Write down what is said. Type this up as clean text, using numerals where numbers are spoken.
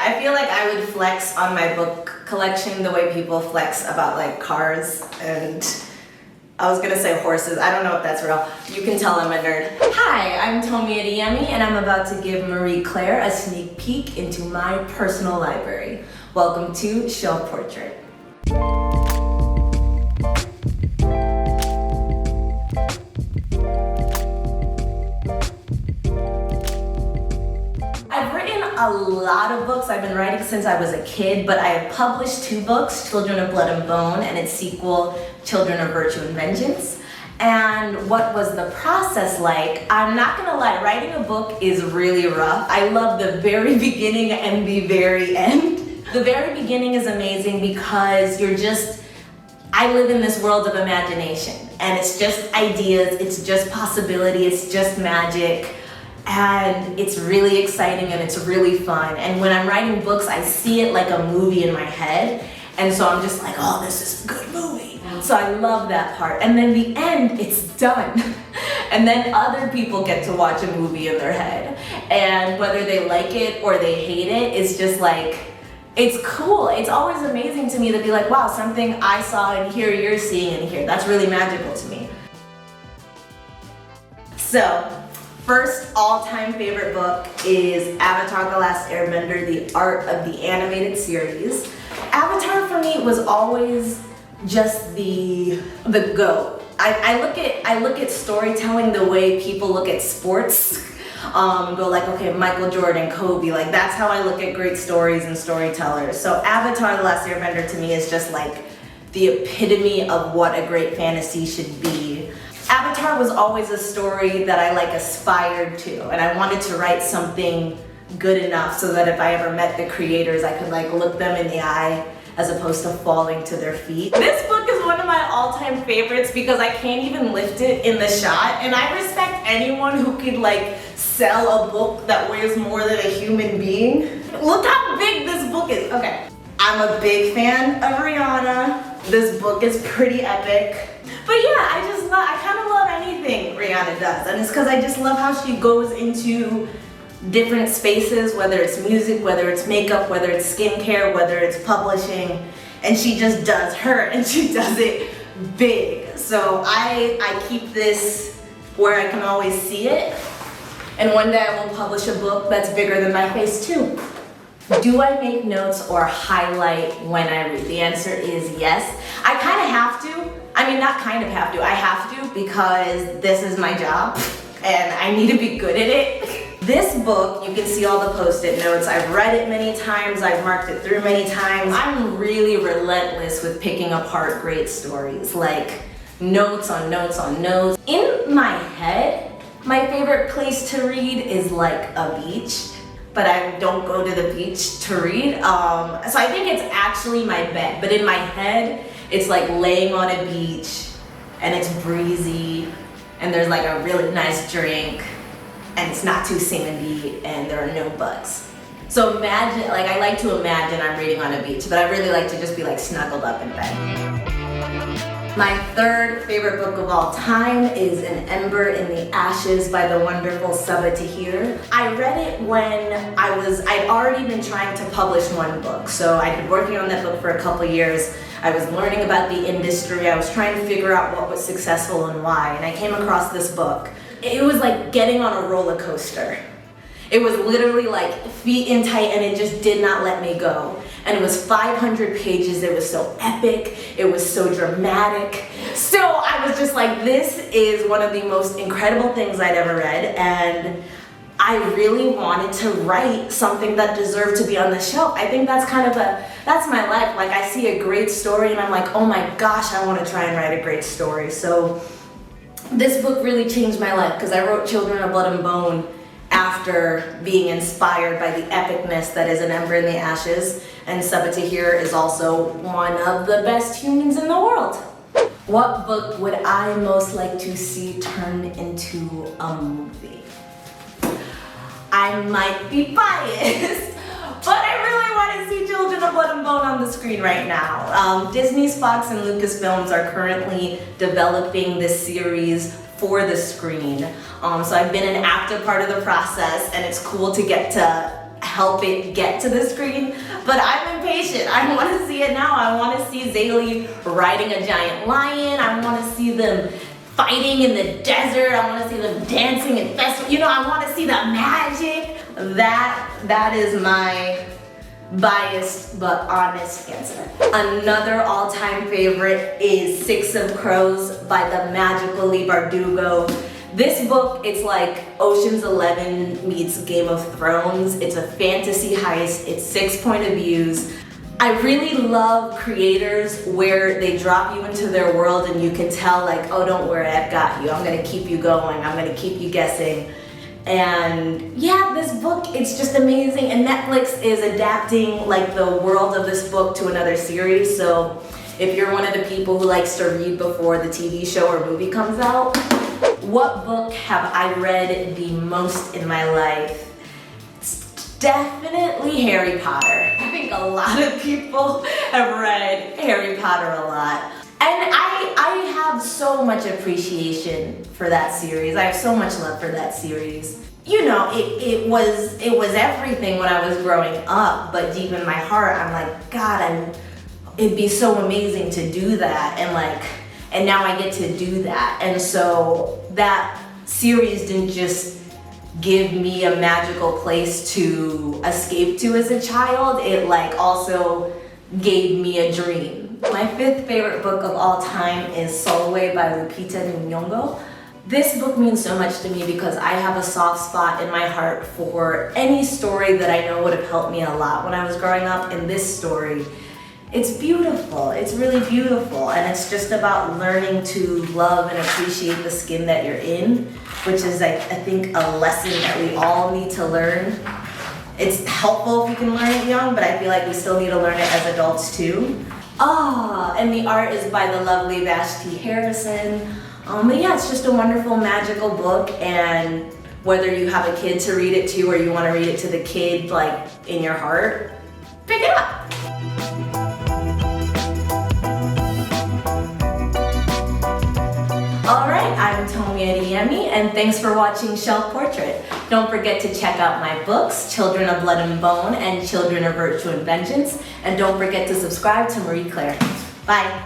I feel like I would flex on my book collection the way people flex about like cars and I was gonna say horses. I don't know if that's real. You can tell I'm a nerd. Hi, I'm Tomi Adeyemi and I'm about to give Marie Claire a sneak peek into my personal library. Welcome to Shelf Portrait. I've written a lot of books. I've been writing since I was a kid, but I have published 2 books, Children of Blood and Bone and its sequel, Children of Virtue and Vengeance. And what was the process like? I'm not gonna lie, writing a book is really rough. I love the very beginning and the very end. The very beginning is amazing because I live in this world of imagination and it's just ideas, it's just possibility, it's just magic. And it's really exciting and it's really fun. And when I'm writing books, I see it like a movie in my head. And so I'm just like, oh, this is a good movie. So I love that part. And then the end, it's done. And then other people get to watch a movie in their head. And whether they like it or they hate it, it's just like, it's cool. It's always amazing to me to be like, wow, something I saw in here, you're seeing in here. That's really magical to me. So, first all-time favorite book is Avatar: The Last Airbender, the art of the animated series. Avatar for me was always just the GOAT. I look at storytelling the way people look at sports. Go like, okay, Michael Jordan, Kobe, like that's how I look at great stories and storytellers. So Avatar: The Last Airbender to me is just like the epitome of what a great fantasy should be. Avatar was always a story that I like aspired to, and I wanted to write something good enough so that if I ever met the creators, I could like look them in the eye as opposed to falling to their feet. This book is one of my all-time favorites because I can't even lift it in the shot, and I respect anyone who could like sell a book that weighs more than a human being. Look how big this book is. Okay, I'm a big fan of Rihanna. This book is pretty epic. But yeah, I kind of love anything Rihanna does, and it's because I just love how she goes into different spaces, whether it's music, whether it's makeup, whether it's skincare, whether it's publishing, and she just does her, and she does it big. So I keep this where I can always see it, and one day I will publish a book that's bigger than my face too. Do I make notes or highlight when I read? The answer is yes. I kind of have to. I mean, not kind of have to, I have to because this is my job and I need to be good at it. This book, you can see all the post-it notes. I've read it many times, I've marked it through many times. I'm really relentless with picking apart great stories, like notes on notes on notes. In my head, my favorite place to read is like a beach, but I don't go to the beach to read. So I think it's actually my bed, but in my head, it's like laying on a beach and it's breezy and there's like a really nice drink and it's not too sandy and there are no bugs. So imagine, like I like to imagine I'm reading on a beach, but I really like to just be like snuggled up in bed. My third favorite book of all time is An Ember in the Ashes by the wonderful Sulwe Tahir. I read it when I'd already been trying to publish one book. So I'd been working on that book for a couple years. I was learning about the industry. I was trying to figure out what was successful and why. And I came across this book. It was like getting on a roller coaster. It was literally like feet in tight and it just did not let me go. And it was 500 pages, it was so epic, it was so dramatic. So I was just like, this is one of the most incredible things I'd ever read, and I really wanted to write something that deserved to be on the shelf. I think that's that's my life. Like I see a great story and I'm like, oh my gosh, I want to try and write a great story. So this book really changed my life because I wrote Children of Blood and Bone after being inspired by the epicness that is An Ember in the Ashes, and Sulwe Tahir is also one of the best humans in the world. What book would I most like to see turned into a movie? I might be biased, but I really want to see Children of Blood and Bone on the screen right now. Disney's Fox and Lucasfilms are currently developing this series for the screen. So I've been an active part of the process, and it's cool to get to help it get to the screen, but I'm impatient. I want to see it now. I want to see Zaylee riding a giant lion. I want to see them fighting in the desert. I want to see them dancing and festival. You know, I want to see the magic. That is my biased but honest answer. Another all-time favorite is Six of Crows by the magical Leigh Bardugo. This book, it's like Ocean's 11 meets Game of Thrones. It's a fantasy heist. It's 6 point of views. I really love creators where they drop you into their world and you can tell like, oh, don't worry, I've got you. I'm gonna keep you going. I'm gonna keep you guessing. And yeah, this book, it's just amazing. And Netflix is adapting like the world of this book to another series. So if you're one of the people who likes to read before the TV show or movie comes out, what book have I read the most in my life? It's definitely Harry Potter. I think a lot of people have read Harry Potter a lot. And I have so much appreciation for that series. I have so much love for that series. You know, it was everything when I was growing up, but deep in my heart, I'm like, God, it'd be so amazing to do that, and now I get to do that. And so that series didn't just give me a magical place to escape to as a child, it like also gave me a dream. My 5th favorite book of all time is Sulwe by Lupita Nyong'o. This book means so much to me because I have a soft spot in my heart for any story that I know would have helped me a lot when I was growing up. And this story, it's beautiful. It's really beautiful. And it's just about learning to love and appreciate the skin that you're in, which is, I think, a lesson that we all need to learn. It's helpful if you can learn it young, but I feel like we still need to learn it as adults too. And the art is by the lovely Vashti Harrison. But yeah, it's just a wonderful, magical book, and whether you have a kid to read it to or you want to read it to the kid, like, in your heart, pick it up. Alright, I'm Tomi Adeyemi, and thanks for watching Shelf Portrait. Don't forget to check out my books, Children of Blood and Bone and Children of Virtue and Vengeance, and don't forget to subscribe to Marie Claire. Bye!